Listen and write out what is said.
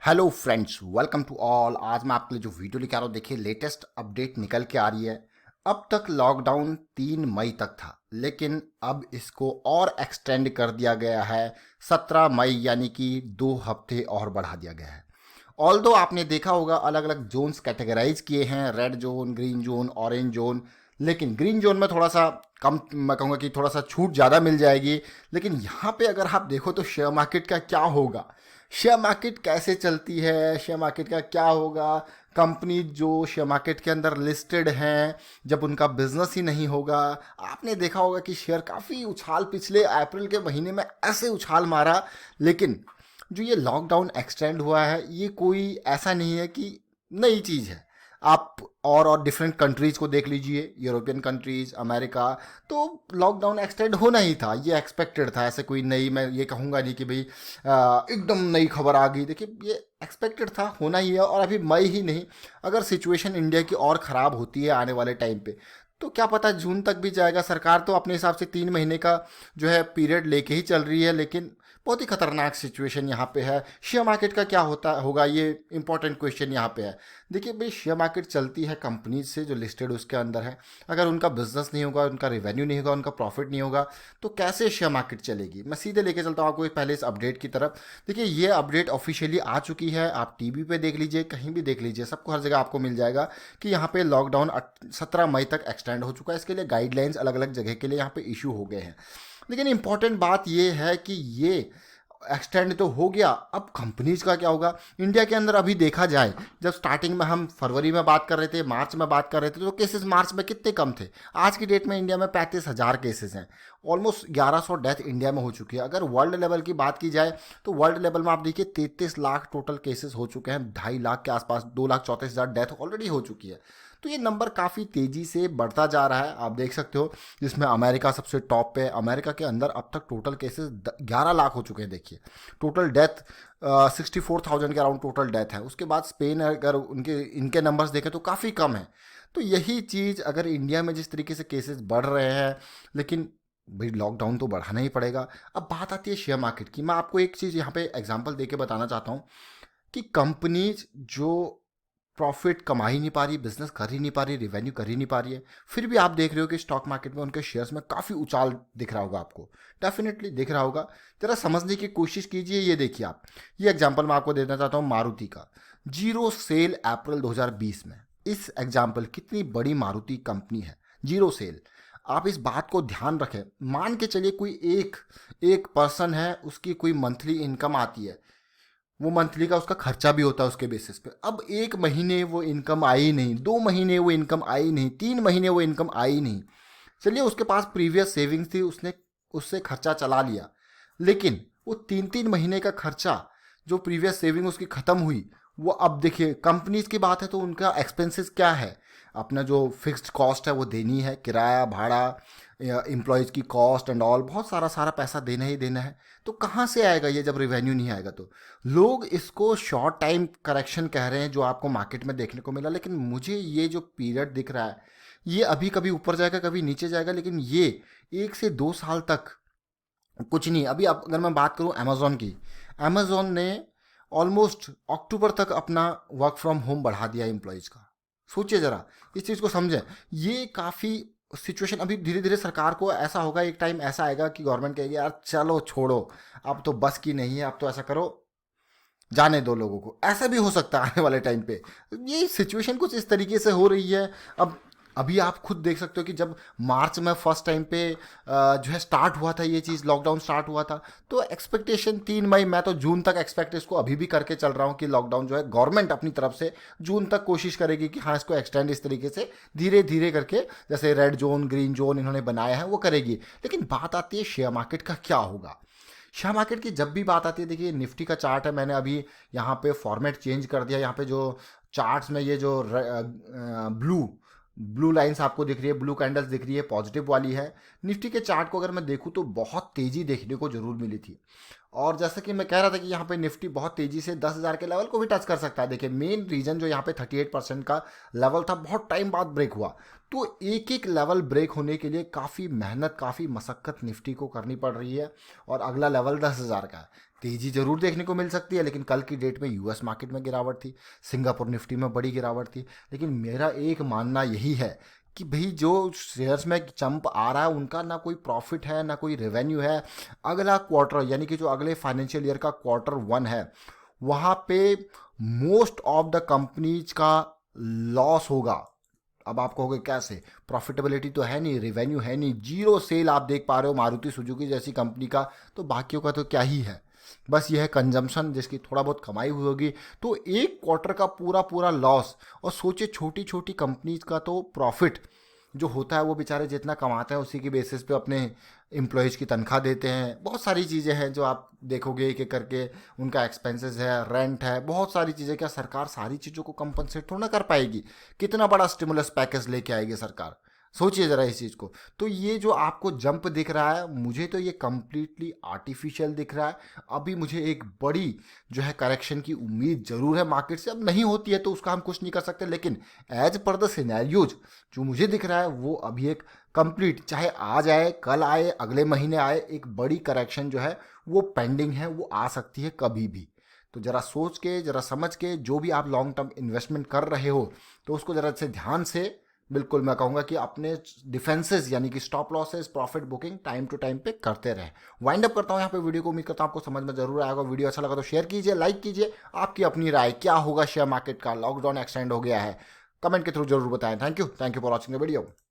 Hello friends, welcome to all. आज मैं आपके लिए जो वीडियो लेके आ रहा हूँ, देखिए लेटेस्ट अपडेट निकल के आ रही है। अब तक लॉकडाउन 3 मई तक था, लेकिन अब इसको और एक्सटेंड कर दिया गया है 17 मई, यानी कि 2 हफ्ते और बढ़ा दिया गया है। ऑल्दो आपने देखा होगा अलग अलग जोन्स कैटेगराइज किए हैं, red zone, green zone, orange zone. लेकिन ग्रीन जोन में थोड़ा सा कम, मैं कहूँगा कि थोड़ा सा छूट ज़्यादा मिल जाएगी। लेकिन यहाँ पे अगर आप देखो तो शेयर मार्केट का क्या होगा, शेयर मार्केट कैसे चलती है, शेयर मार्केट का क्या होगा। कंपनी जो शेयर मार्केट के अंदर लिस्टेड हैं, जब उनका बिजनेस ही नहीं होगा। आपने देखा होगा कि शेयर काफ़ी उछाल पिछले अप्रैल के महीने में ऐसे उछाल मारा। लेकिन जो ये लॉकडाउन एक्सटेंड हुआ है, ये कोई ऐसा नहीं है कि नई चीज़ है। आप और डिफरेंट कंट्रीज़ को देख लीजिए, यूरोपियन कंट्रीज़, अमेरिका। तो लॉकडाउन एक्सटेंड होना ही था, ये एक्सपेक्टेड था। ऐसे कोई नई, मैं ये कहूँगा नहीं कि भाई एकदम नई खबर आ गई। देखिए, ये एक्सपेक्टेड था, होना ही है। और अभी मई ही नहीं, अगर सिचुएशन इंडिया की और ख़राब होती है आने वाले टाइम पे, तो क्या पता जून तक भी जाएगा। सरकार तो अपने हिसाब से 3 महीने का जो है पीरियड लेके ही चल रही है, लेकिन बहुत ही खतरनाक सिचुएशन यहाँ पे है। शेयर मार्केट का क्या होता होगा, ये इंपॉर्टेंट क्वेश्चन यहाँ पे है। देखिए भाई, शेयर मार्केट चलती है कंपनीज से जो लिस्टेड उसके अंदर है। अगर उनका बिजनेस नहीं होगा, उनका रेवेन्यू नहीं होगा, उनका प्रॉफिट नहीं होगा, तो कैसे शेयर मार्केट चलेगी। मैं सीधे लेके चलता हूँ आपको पहले इस अपडेट की तरफ। देखिए, ये अपडेट ऑफिशियली आ चुकी है। आप टीवी पे देख लीजिए, कहीं भी देख लीजिए, सबको हर जगह आपको मिल जाएगा कि यहाँ पे लॉकडाउन 17 मई तक एक्सटेंड हो चुका है। इसके लिए गाइडलाइंस अलग अलग जगह के लिए यहाँ पे इशू हो गए हैं। लेकिन इंपॉर्टेंट बात ये है कि ये एक्सटेंड तो हो गया, अब कंपनीज का क्या होगा। इंडिया के अंदर अभी देखा जाए, जब स्टार्टिंग में हम फरवरी में बात कर रहे थे, मार्च में बात कर रहे थे, तो केसेस मार्च में कितने कम थे। आज की डेट में इंडिया में 35,000 केसेस हैं। ऑलमोस्ट 1100 डेथ इंडिया में हो चुकी है। अगर वर्ल्ड लेवल की बात की जाए तो वर्ल्ड लेवल में आप देखिए 33 लाख टोटल केसेस हो चुके हैं। 2.5 लाख के आसपास, 2,34,000 डेथ ऑलरेडी हो चुकी है। तो ये नंबर काफ़ी तेज़ी से बढ़ता जा रहा है, आप देख सकते हो। जिसमें अमेरिका सबसे टॉप पे है। अमेरिका के अंदर अब तक टोटल केसेस 11 लाख हो चुके हैं। देखिए, टोटल डेथ 64,000 के अराउंड टोटल डेथ है। उसके बाद स्पेन, अगर उनके इनके नंबर्स देखें तो काफ़ी कम है। तो यही चीज़ अगर इंडिया में जिस तरीके से केसेस बढ़ रहे हैं, लेकिन भाई लॉकडाउन तो बढ़ाना ही पड़ेगा। अब बात आती है शेयर मार्केट की। मैं आपको एक चीज़ यहाँ पे एग्जांपल देके बताना चाहता हूँ कि कंपनीज जो प्रॉफिट कमा ही नहीं पा रही, बिजनेस कर ही नहीं पा रही, रिवेन्यू कर ही नहीं पा रही है, फिर भी आप देख रहे हो कि स्टॉक मार्केट में उनके शेयर्स में काफ़ी उछाल दिख रहा होगा आपको। डेफिनेटली दिख रहा होगा। जरा समझने की कोशिश कीजिए। ये देखिए आप, ये एग्जांपल मैं आपको देना चाहता हूँ मारुति का। जीरो सेल अप्रैल 2020 में। इस एग्जाम्पल, कितनी बड़ी मारुति कंपनी है, जीरो सेल। आप इस बात को ध्यान रखें। मान के चलिए कोई एक एक पर्सन है, उसकी कोई मंथली इनकम आती है, वो मंथली का उसका खर्चा भी होता है उसके बेसिस पे। अब 1 महीने वो इनकम आई नहीं, 2 महीने वो इनकम आई नहीं, 3 महीने वो इनकम आई नहीं। चलिए, उसके पास प्रीवियस सेविंग्स थी, उसने उससे खर्चा चला लिया। लेकिन वो 3 3 महीने का खर्चा, जो प्रीवियस सेविंग उसकी ख़त्म हुई, वो अब देखिए कंपनीज की बात है तो उनका एक्सपेंसेस क्या है। अपना जो फिक्स्ड कॉस्ट है वो देनी है, किराया, भाड़ा, एम्प्लॉयज़ की कॉस्ट एंड ऑल, बहुत सारा सारा पैसा देना ही देना है। तो कहाँ से आएगा ये जब रिवेन्यू नहीं आएगा। तो लोग इसको शॉर्ट टाइम करेक्शन कह रहे हैं, जो आपको मार्केट में देखने को मिला। लेकिन मुझे ये जो पीरियड दिख रहा है, ये अभी कभी ऊपर जाएगा, कभी नीचे जाएगा, लेकिन ये 1 से 2 साल तक कुछ नहीं। अभी आप, अगर मैं बात करूं अमेजोन की, अमेजोन ने ऑलमोस्ट अक्टूबर तक अपना वर्क फ्रॉम होम बढ़ा दिया एम्प्लॉयज़ का। सोचिए ज़रा, इस चीज़ को समझें। ये काफ़ी सिचुएशन, अभी धीरे धीरे सरकार को ऐसा होगा, एक टाइम ऐसा आएगा कि गवर्नमेंट कहेगी यार चलो छोड़ो, अब तो बस की नहीं है, अब तो ऐसा करो, जाने दो लोगों को। ऐसा भी हो सकता है आने वाले टाइम पे। ये सिचुएशन कुछ इस तरीके से हो रही है। अब अभी आप खुद देख सकते हो कि जब मार्च में फर्स्ट टाइम पे जो है स्टार्ट हुआ था, ये चीज़ लॉकडाउन स्टार्ट हुआ था, तो एक्सपेक्टेशन 3 मई, मैं तो जून तक एक्सपेक्ट इसको अभी भी करके चल रहा हूँ कि लॉकडाउन जो है गवर्नमेंट अपनी तरफ से जून तक कोशिश करेगी कि हाँ, इसको एक्सटेंड इस तरीके से धीरे धीरे करके, जैसे रेड जोन, ग्रीन जोन इन्होंने बनाया है, वो करेगी। लेकिन बात आती है शेयर मार्केट का क्या होगा। शेयर मार्केट की जब भी बात आती है, देखिए निफ्टी का चार्ट है, मैंने अभी यहाँ पे फॉर्मेट चेंज कर दिया। यहाँ पे जो चार्ट्स में ये जो ब्लू ब्लू लाइंस आपको दिख रही है, ब्लू कैंडल्स दिख रही है, पॉजिटिव वाली है। निफ्टी के चार्ट को अगर मैं देखूँ तो बहुत तेज़ी देखने को जरूर मिली थी। और जैसे कि मैं कह रहा था कि यहाँ पे निफ्टी बहुत तेजी से 10,000 के लेवल को भी टच कर सकता है। देखिए मेन रीजन जो यहाँ पे 38% का लेवल था, बहुत टाइम बाद ब्रेक हुआ। तो एक एक लेवल ब्रेक होने के लिए काफ़ी मेहनत, काफ़ी मशक्कत निफ्टी को करनी पड़ रही है। और अगला लेवल 10,000 का है। तेजी जरूर देखने को मिल सकती है, लेकिन कल की डेट में यूएस मार्केट में गिरावट थी, सिंगापुर निफ्टी में बड़ी गिरावट थी। लेकिन मेरा एक मानना यही है कि भाई जो शेयर्स में जंप आ रहा है उनका ना कोई प्रॉफिट है ना कोई रेवेन्यू है। अगला क्वार्टर यानी कि जो अगले फाइनेंशियल ईयर का क्वार्टर 1 है, वहाँ पे मोस्ट ऑफ द कंपनीज का लॉस होगा। अब आप कहोगे कैसे, प्रॉफिटेबिलिटी तो है नहीं, रेवेन्यू है नहीं, जीरो सेल आप देख पा रहे हो मारुति सुजुकी जैसी कंपनी का, तो बाकियों का तो क्या ही है। बस यह है कंजम्पशन जिसकी थोड़ा बहुत कमाई हुई होगी। तो एक क्वार्टर का पूरा पूरा लॉस, और सोचिए छोटी छोटी कंपनीज का तो प्रॉफिट जो होता है वो बेचारे जितना कमाते हैं उसी की बेसिस पे अपने एम्प्लॉयज़ की तनख्वाह देते हैं। बहुत सारी चीज़ें हैं जो आप देखोगे एक एक करके, उनका एक्सपेंसेस है, रेंट है, बहुत सारी चीज़ें। क्या सरकार सारी चीज़ों को कंपनसेट थोड़ा ना कर पाएगी? कितना बड़ा स्टिमुलस पैकेज लेके आएगी सरकार, सोचिए ज़रा इस चीज़ को। तो ये जो आपको जंप दिख रहा है, मुझे तो ये कम्प्लीटली आर्टिफिशियल दिख रहा है। अभी मुझे एक बड़ी जो है करेक्शन की उम्मीद ज़रूर है मार्केट से। अब नहीं होती है तो उसका हम कुछ नहीं कर सकते, लेकिन एज पर द सिनेरियोज जो मुझे दिख रहा है वो अभी एक कंप्लीट, चाहे आज आए, कल आए, अगले महीने आए, एक बड़ी करेक्शन जो है वो पेंडिंग है, वो आ सकती है कभी भी। तो ज़रा सोच के, ज़रा समझ के, जो भी आप लॉन्ग टर्म इन्वेस्टमेंट कर रहे हो तो उसको ज़रा से ध्यान से, बिल्कुल मैं कहूँगा कि अपने डिफेंसेस यानी कि stop losses, profit booking time to time पे करते रहे। वाइंड अप करता हूँ यहाँ पे वीडियो को। उम्मीद करता हूँ आपको समझ में जरूर आएगा। वीडियो अच्छा लगा तो शेयर कीजिए, लाइक कीजिए। आपकी अपनी राय क्या होगा शेयर मार्केट का, लॉकडाउन एक्सटेंड हो गया है, कमेंट के थ्रू जरूर बताएं। Thank you for watching the video.